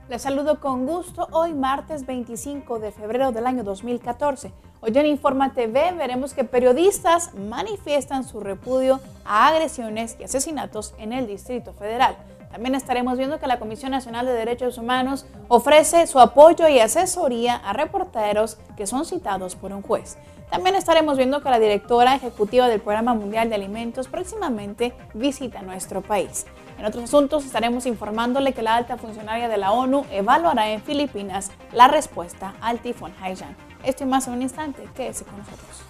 Les saludo con gusto hoy martes 25 de febrero del año 2014. Hoy en Informa TV veremos que periodistas manifiestan su repudio a agresiones y asesinatos en el Distrito Federal. También estaremos viendo que la Comisión Nacional de Derechos Humanos ofrece su apoyo y asesoría a reporteros que son citados por un juez. También estaremos viendo que la directora ejecutiva del Programa Mundial de Alimentos próximamente visita nuestro país. En otros asuntos estaremos informándole que la alta funcionaria de la ONU evaluará en Filipinas la respuesta al tifón Haiyan. Esto y más en un instante, quédese con nosotros.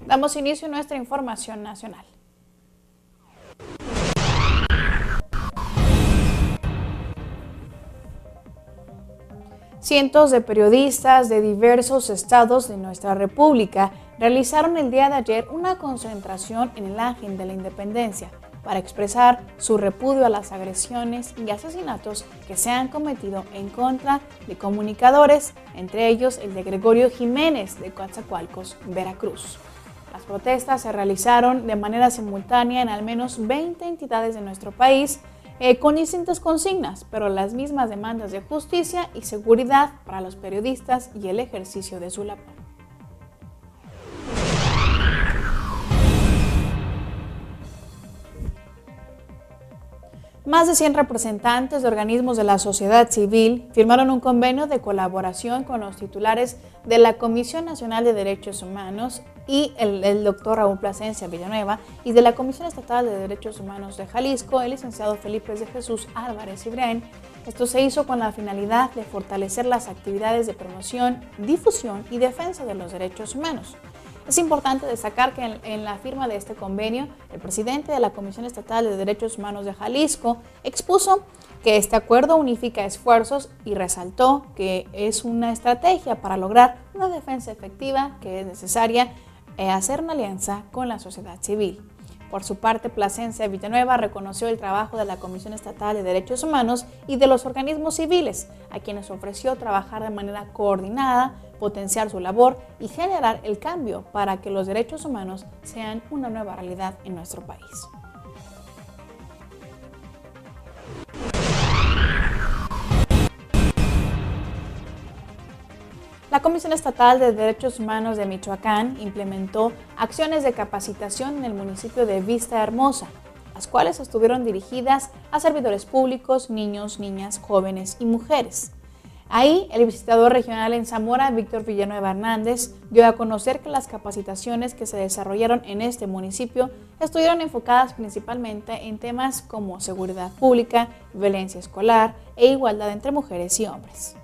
Damos inicio a nuestra información nacional. Cientos de periodistas de diversos estados de nuestra República realizaron el día de ayer una concentración en el Ángel de la Independencia para expresar su repudio a las agresiones y asesinatos que se han cometido en contra de comunicadores, entre ellos el de Gregorio Jiménez de Coatzacoalcos, Veracruz. Las protestas se realizaron de manera simultánea en al menos 20 entidades de nuestro país, con distintas consignas, pero las mismas demandas de justicia y seguridad para los periodistas y el ejercicio de su labor. Más de 100 representantes de organismos de la sociedad civil firmaron un convenio de colaboración con los titulares de la Comisión Nacional de Derechos Humanos y el doctor Raúl Plasencia Villanueva y de la Comisión Estatal de Derechos Humanos de Jalisco, el licenciado Felipe de Jesús Álvarez Cibrián. Esto se hizo con la finalidad de fortalecer las actividades de promoción, difusión y defensa de los derechos humanos. Es importante destacar que en la firma de este convenio, el presidente de la Comisión Estatal de Derechos Humanos de Jalisco expuso que este acuerdo unifica esfuerzos y resaltó que es una estrategia para lograr una defensa efectiva que es necesaria hacer una alianza con la sociedad civil. Por su parte, Plasencia Villanueva reconoció el trabajo de la Comisión Estatal de Derechos Humanos y de los organismos civiles, a quienes ofreció trabajar de manera coordinada, potenciar su labor y generar el cambio para que los derechos humanos sean una nueva realidad en nuestro país. La Comisión Estatal de Derechos Humanos de Michoacán implementó acciones de capacitación en el municipio de Vista Hermosa, las cuales estuvieron dirigidas a servidores públicos, niños, niñas, jóvenes y mujeres. Ahí, el visitador regional en Zamora, Víctor Villanueva Hernández, dio a conocer que las capacitaciones que se desarrollaron en este municipio estuvieron enfocadas principalmente en temas como seguridad pública, violencia escolar e igualdad entre mujeres y hombres.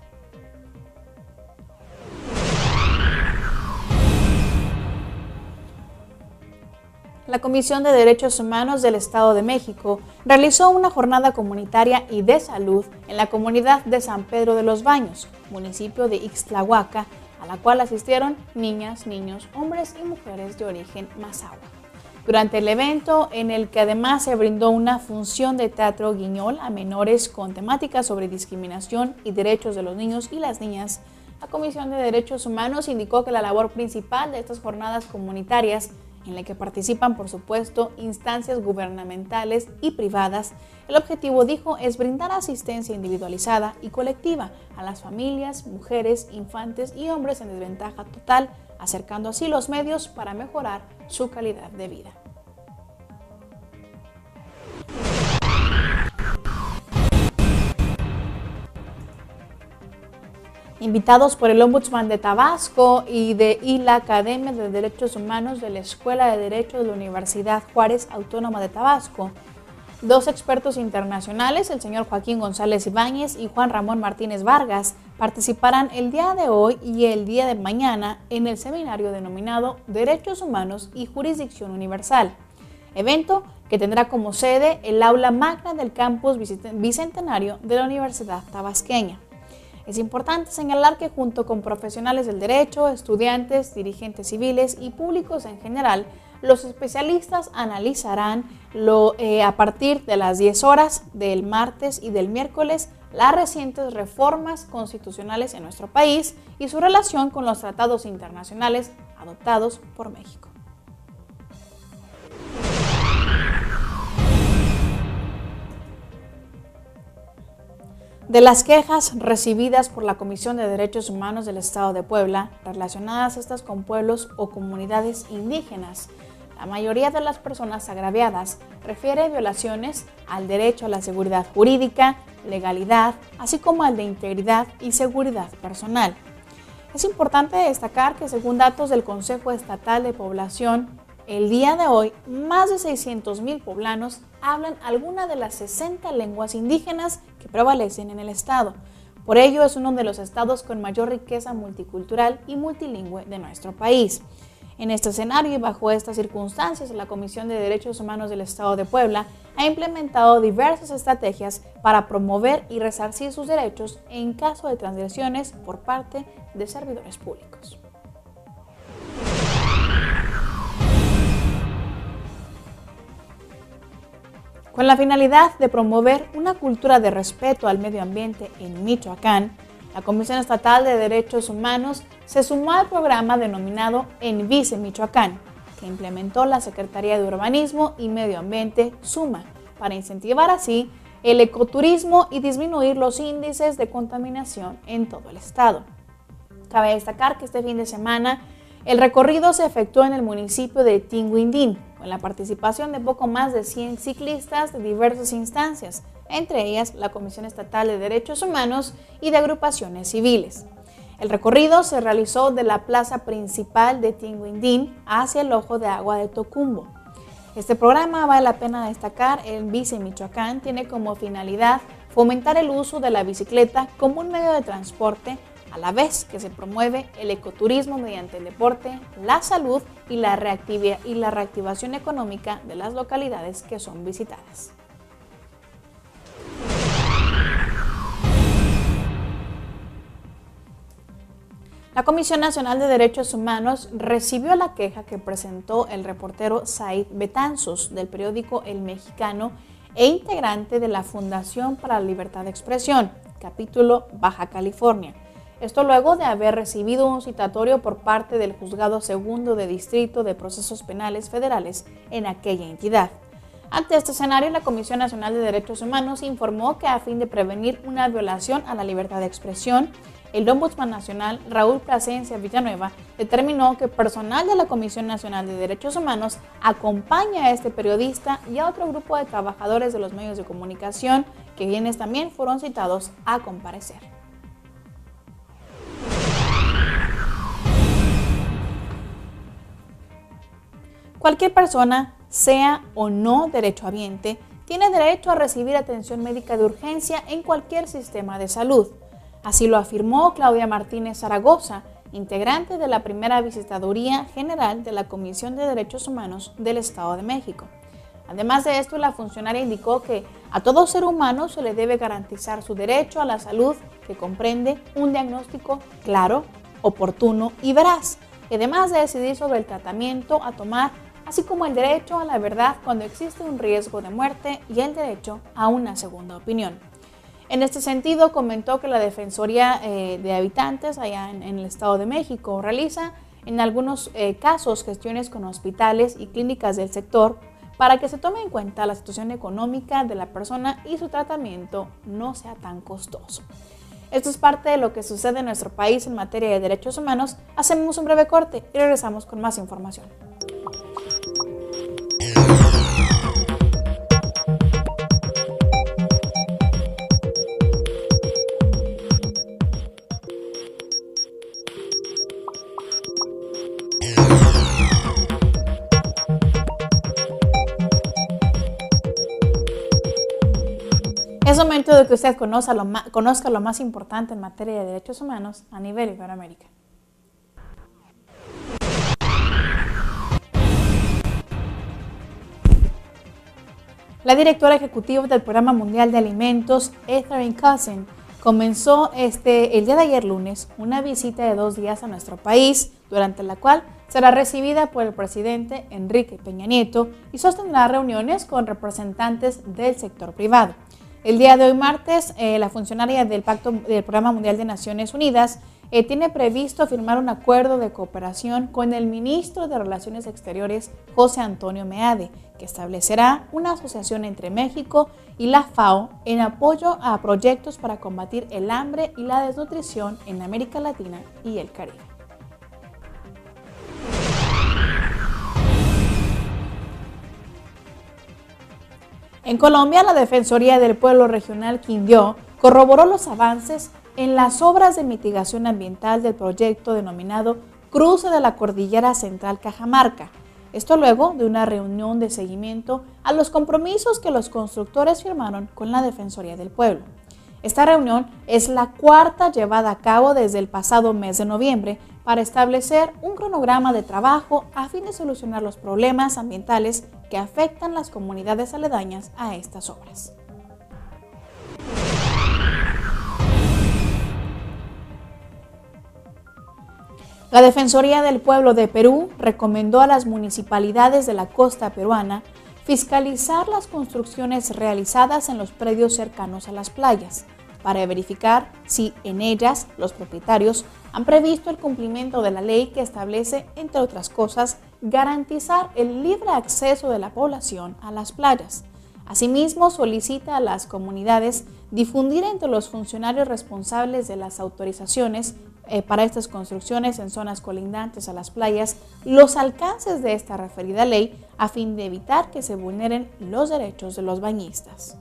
La Comisión de Derechos Humanos del Estado de México realizó una jornada comunitaria y de salud en la comunidad de San Pedro de los Baños, municipio de Ixtlahuaca, a la cual asistieron niñas, niños, hombres y mujeres de origen mazahua. Durante el evento, en el que además se brindó una función de teatro guiñol a menores con temáticas sobre discriminación y derechos de los niños y las niñas, la Comisión de Derechos Humanos indicó que la labor principal de estas jornadas comunitarias, en la que participan, por supuesto, instancias gubernamentales y privadas, el objetivo, dijo, es brindar asistencia individualizada y colectiva a las familias, mujeres, infantes y hombres en desventaja total, acercando así los medios para mejorar su calidad de vida. Invitados por el Ombudsman de Tabasco y la Academia de Derechos Humanos de la Escuela de Derecho de la Universidad Juárez Autónoma de Tabasco, dos expertos internacionales, el señor Joaquín González Ibáñez y Juan Ramón Martínez Vargas, participarán el día de hoy y el día de mañana en el seminario denominado Derechos Humanos y Jurisdicción Universal, evento que tendrá como sede el aula magna del campus bicentenario de la Universidad Tabasqueña. Es importante señalar que junto con profesionales del derecho, estudiantes, dirigentes civiles y públicos en general, los especialistas analizarán a partir de las 10 horas del martes y del miércoles las recientes reformas constitucionales en nuestro país y su relación con los tratados internacionales adoptados por México. De las quejas recibidas por la Comisión de Derechos Humanos del Estado de Puebla, relacionadas estas con pueblos o comunidades indígenas, la mayoría de las personas agraviadas refiere violaciones al derecho a la seguridad jurídica, legalidad, así como al de integridad y seguridad personal. Es importante destacar que según datos del Consejo Estatal de Población, el día de hoy, más de 600,000 poblanos hablan alguna de las 60 lenguas indígenas que prevalecen en el estado. Por ello, es uno de los estados con mayor riqueza multicultural y multilingüe de nuestro país. En este escenario y bajo estas circunstancias, la Comisión de Derechos Humanos del Estado de Puebla ha implementado diversas estrategias para promover y resarcir sus derechos en caso de transgresiones por parte de servidores públicos. Con la finalidad de promover una cultura de respeto al medio ambiente en Michoacán, la Comisión Estatal de Derechos Humanos se sumó al programa denominado Envice Michoacán, que implementó la Secretaría de Urbanismo y Medio Ambiente, SUMA, para incentivar así el ecoturismo y disminuir los índices de contaminación en todo el estado. Cabe destacar que este fin de semana el recorrido se efectuó en el municipio de Tinguindín, con la participación de poco más de 100 ciclistas de diversas instancias, entre ellas la Comisión Estatal de Derechos Humanos y de agrupaciones civiles. El recorrido se realizó de la plaza principal de Tinguindín hacia el Ojo de Agua de Tocumbo. Este programa, vale la pena destacar, Envice Michoacán tiene como finalidad fomentar el uso de la bicicleta como un medio de transporte, a la vez que se promueve el ecoturismo mediante el deporte, la salud y la reactivación económica de las localidades que son visitadas. La Comisión Nacional de Derechos Humanos recibió la queja que presentó el reportero Said Betanzos del periódico El Mexicano e integrante de la Fundación para la Libertad de Expresión, capítulo Baja California. Esto luego de haber recibido un citatorio por parte del Juzgado Segundo de Distrito de Procesos Penales Federales en aquella entidad. Ante este escenario, la Comisión Nacional de Derechos Humanos informó que a fin de prevenir una violación a la libertad de expresión, el Ombudsman Nacional, Raúl Plasencia Villanueva, determinó que personal de la Comisión Nacional de Derechos Humanos acompaña a este periodista y a otro grupo de trabajadores de los medios de comunicación, quienes también fueron citados a comparecer. Cualquier persona, sea o no derechohabiente, tiene derecho a recibir atención médica de urgencia en cualquier sistema de salud. Así lo afirmó Claudia Martínez Zaragoza, integrante de la primera Visitaduría General de la Comisión de Derechos Humanos del Estado de México. Además de esto, la funcionaria indicó que a todo ser humano se le debe garantizar su derecho a la salud, que comprende un diagnóstico claro, oportuno y veraz, y además de decidir sobre el tratamiento a tomar, así como el derecho a la verdad cuando existe un riesgo de muerte y el derecho a una segunda opinión. En este sentido, comentó que la Defensoría de Habitantes allá en el Estado de México realiza en algunos casos gestiones con hospitales y clínicas del sector para que se tome en cuenta la situación económica de la persona y su tratamiento no sea tan costoso. Esto es parte de lo que sucede en nuestro país en materia de derechos humanos. Hacemos un breve corte y regresamos con más información. Es momento de que usted conozca lo más importante en materia de derechos humanos a nivel Iberoamérica. La directora ejecutiva del Programa Mundial de Alimentos, Catherine Cousin, comenzó el día de ayer lunes una visita de 2 días a nuestro país, durante la cual Será recibida por el presidente Enrique Peña Nieto y sostendrá reuniones con representantes del sector privado. El día de hoy, martes, la funcionaria del Programa Mundial de Naciones Unidas tiene previsto firmar un acuerdo de cooperación con el ministro de Relaciones Exteriores, José Antonio Meade, que establecerá una asociación entre México y la FAO en apoyo a proyectos para combatir el hambre y la desnutrición en América Latina y el Caribe. En Colombia, la Defensoría del Pueblo Regional Quindío corroboró los avances en las obras de mitigación ambiental del proyecto denominado Cruce de la Cordillera Central Cajamarca. Esto luego de una reunión de seguimiento a los compromisos que los constructores firmaron con la Defensoría del Pueblo. Esta reunión es la cuarta llevada a cabo desde el pasado mes de noviembre para establecer un cronograma de trabajo a fin de solucionar los problemas ambientales que afectan las comunidades aledañas a estas obras. La Defensoría del Pueblo de Perú recomendó a las municipalidades de la costa peruana fiscalizar las construcciones realizadas en los predios cercanos a las playas, para verificar si en ellas los propietarios han previsto el cumplimiento de la ley que establece, entre otras cosas, garantizar el libre acceso de la población a las playas. Asimismo, solicita a las comunidades difundir entre los funcionarios responsables de las autorizaciones para estas construcciones en zonas colindantes a las playas los alcances de esta referida ley a fin de evitar que se vulneren los derechos de los bañistas.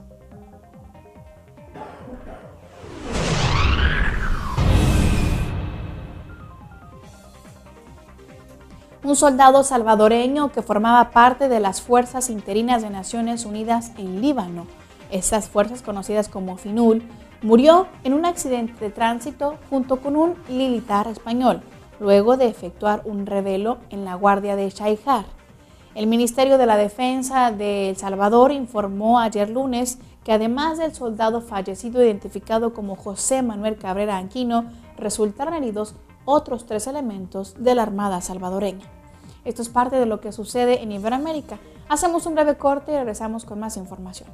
Un soldado salvadoreño que formaba parte de las fuerzas interinas de Naciones Unidas en Líbano, estas fuerzas conocidas como FINUL, murió en un accidente de tránsito junto con un militar español, luego de efectuar un revelo en la guardia de Shaijar. El Ministerio de la Defensa de El Salvador informó ayer lunes que además del soldado fallecido identificado como José Manuel Cabrera Anquino, resultaron heridos otros 3 elementos de la Armada salvadoreña. Esto es parte de lo que sucede en Iberoamérica. Hacemos un breve corte y regresamos con más información.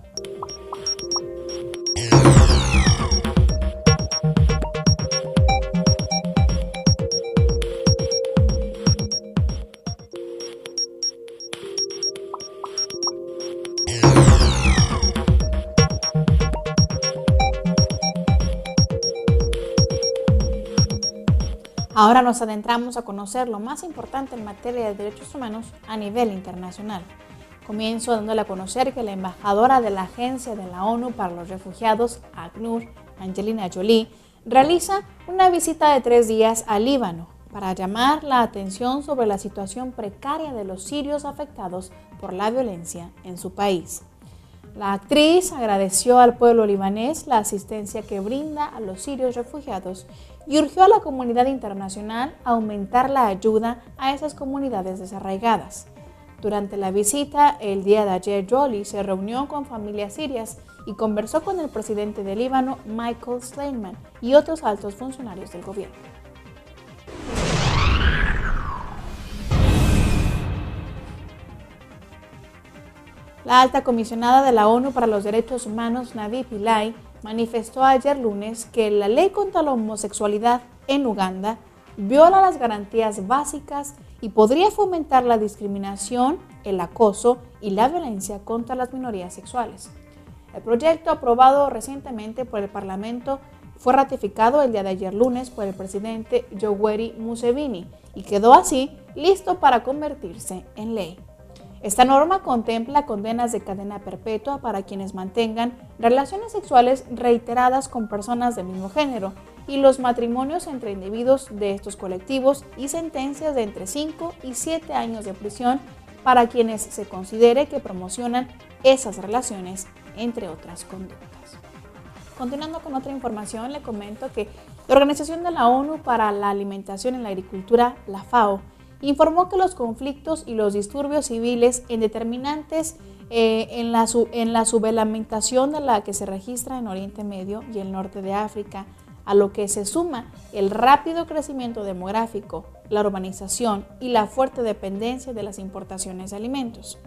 Ahora nos adentramos a conocer lo más importante en materia de derechos humanos a nivel internacional. Comienzo dándole a conocer que la embajadora de la Agencia de la ONU para los Refugiados, ACNUR, Angelina Jolie, realiza una visita de 3 días a Líbano para llamar la atención sobre la situación precaria de los sirios afectados por la violencia en su país. La actriz agradeció al pueblo libanés la asistencia que brinda a los sirios refugiados y urgió a la comunidad internacional a aumentar la ayuda a esas comunidades desarraigadas. Durante la visita, el día de ayer, Jolie se reunió con familias sirias y conversó con el presidente de Líbano, Michael Sleiman, y otros altos funcionarios del gobierno. La alta comisionada de la ONU para los Derechos Humanos, Navi Pillay, manifestó ayer lunes que la ley contra la homosexualidad en Uganda viola las garantías básicas y podría fomentar la discriminación, el acoso y la violencia contra las minorías sexuales. El proyecto, aprobado recientemente por el Parlamento, fue ratificado el día de ayer lunes por el presidente Yoweri Museveni y quedó así listo para convertirse en ley. Esta norma contempla condenas de cadena perpetua para quienes mantengan relaciones sexuales reiteradas con personas del mismo género y los matrimonios entre individuos de estos colectivos y sentencias de entre 5 y 7 años de prisión para quienes se considere que promocionan esas relaciones, entre otras conductas. Continuando con otra información, le comento que la Organización de la ONU para la Alimentación y la Agricultura, la FAO, informó que los conflictos y los disturbios civiles en determinantes en la subalimentación de la que se registra en Oriente Medio y el norte de África a lo que se suma el rápido crecimiento demográfico, la urbanización y la fuerte dependencia de las importaciones de alimentos.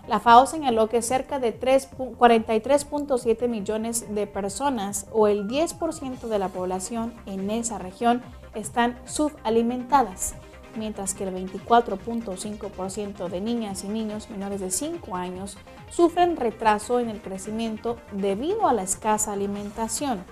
La FAO señaló que cerca de 43.7 millones de personas, o el 10% de la población en esa región, están subalimentadas, mientras que el 24.5% de niñas y niños menores de 5 años sufren retraso en el crecimiento debido a la escasa alimentación.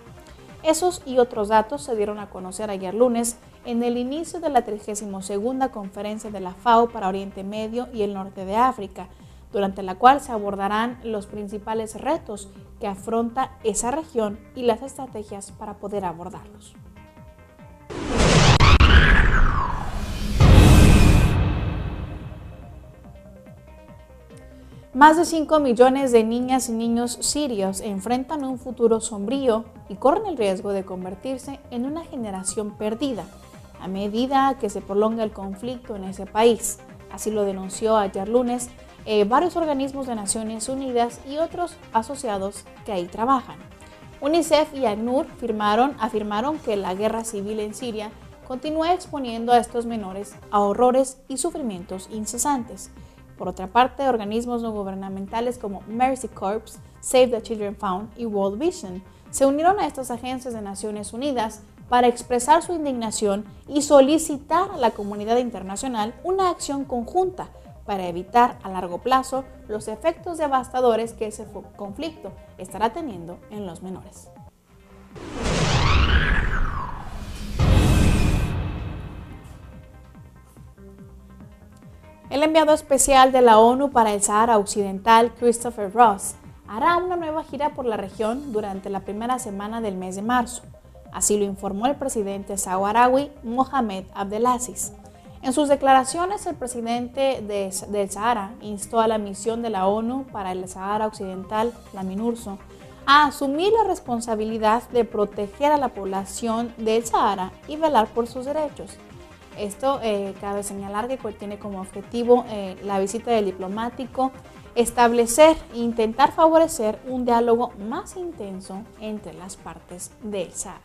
Esos y otros datos se dieron a conocer ayer lunes en el inicio de la 32ª Conferencia de la FAO para Oriente Medio y el Norte de África, durante la cual se abordarán los principales retos que afronta esa región y las estrategias para poder abordarlos. Más de 5 millones de niñas y niños sirios enfrentan un futuro sombrío y corren el riesgo de convertirse en una generación perdida a medida que se prolonga el conflicto en ese país. Así lo denunció ayer lunes varios organismos de Naciones Unidas y otros asociados que ahí trabajan. UNICEF y ACNUR afirmaron que la guerra civil en Siria continúa exponiendo a estos menores a horrores y sufrimientos incesantes. Por otra parte, organismos no gubernamentales como Mercy Corps, Save the Children Fund y World Vision se unieron a estas agencias de Naciones Unidas para expresar su indignación y solicitar a la comunidad internacional una acción conjunta para evitar a largo plazo los efectos devastadores que ese conflicto estará teniendo en los menores. El enviado especial de la ONU para el Sahara Occidental, Christopher Ross, hará una nueva gira por la región durante la primera semana del mes de marzo. Así lo informó el presidente saharaui Mohamed Abdelaziz. En sus declaraciones, el presidente del Sahara instó a la misión de la ONU para el Sahara Occidental, la MINURSO, a asumir la responsabilidad de proteger a la población del Sahara y velar por sus derechos. Esto cabe señalar que tiene como objetivo la visita del diplomático establecer e intentar favorecer un diálogo más intenso entre las partes del Sahara.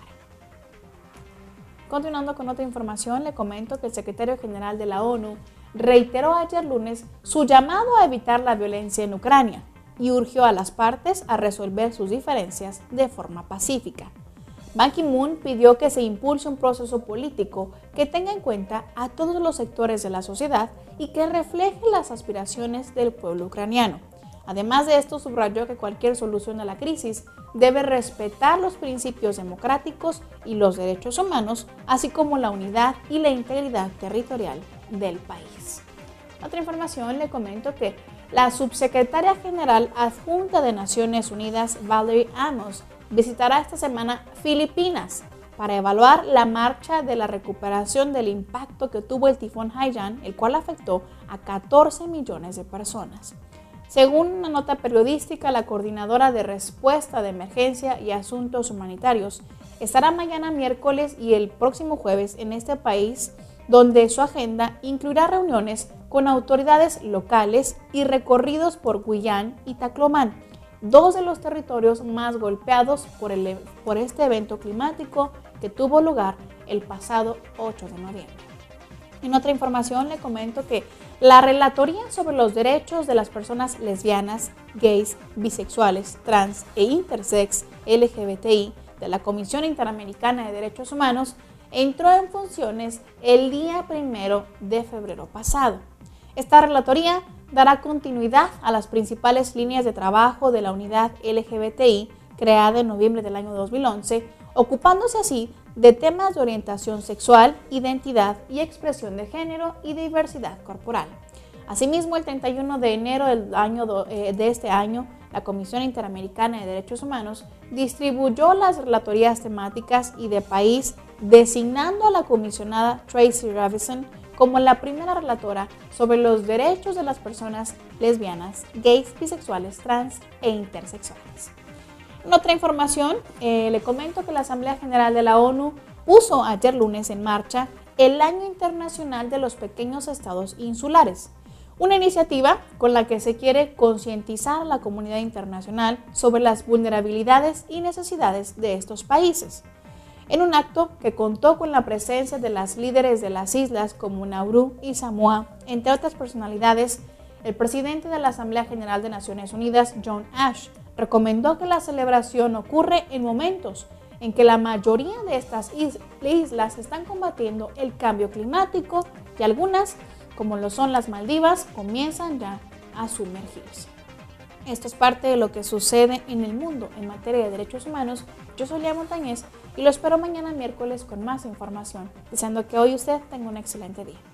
Continuando con otra información, le comento que el secretario general de la ONU reiteró ayer lunes su llamado a evitar la violencia en Ucrania y urgió a las partes a resolver sus diferencias de forma pacífica. Ban Ki-moon pidió que se impulse un proceso político que tenga en cuenta a todos los sectores de la sociedad y que refleje las aspiraciones del pueblo ucraniano. Además de esto, subrayó que cualquier solución a la crisis debe respetar los principios democráticos y los derechos humanos, así como la unidad y la integridad territorial del país. Otra información, le comento que la subsecretaria general adjunta de Naciones Unidas, Valerie Amos, visitará esta semana Filipinas para evaluar la marcha de la recuperación del impacto que tuvo el tifón Haiyan, el cual afectó a 14 millones de personas. Según una nota periodística, la coordinadora de respuesta de emergencia y asuntos humanitarios estará mañana miércoles y el próximo jueves en este país, donde su agenda incluirá reuniones con autoridades locales y recorridos por Guyán y Tacloban, dos de los territorios más golpeados por este evento climático que tuvo lugar el pasado 8 de noviembre. En otra información, le comento que la Relatoría sobre los Derechos de las Personas Lesbianas, Gays, Bisexuales, Trans e Intersex LGBTI de la Comisión Interamericana de Derechos Humanos entró en funciones el día 1 de febrero pasado. Esta relatoría dará continuidad a las principales líneas de trabajo de la unidad LGBTI creada en noviembre del año 2011, ocupándose así de temas de orientación sexual, identidad y expresión de género y diversidad corporal. Asimismo, el 31 de enero de este año, la Comisión Interamericana de Derechos Humanos distribuyó las relatorías temáticas y de país, designando a la comisionada Tracy Robinson como la primera relatora sobre los derechos de las personas lesbianas, gays, bisexuales, trans e intersexuales. En otra información, le comento que la Asamblea General de la ONU puso ayer lunes en marcha el Año Internacional de los Pequeños Estados Insulares, una iniciativa con la que se quiere concientizar a la comunidad internacional sobre las vulnerabilidades y necesidades de estos países. en un acto que contó con la presencia de las líderes de las islas como Nauru y Samoa, entre otras personalidades. El presidente de la Asamblea General de Naciones Unidas, John Ash, recomendó que la celebración ocurre en momentos en que la mayoría de estas islas están combatiendo el cambio climático y algunas, como lo son las Maldivas, comienzan ya a sumergirse. Esto es parte de lo que sucede en el mundo en materia de derechos humanos. Yo soy Lía Montañez y lo espero mañana miércoles con más información, deseando que hoy usted tenga un excelente día.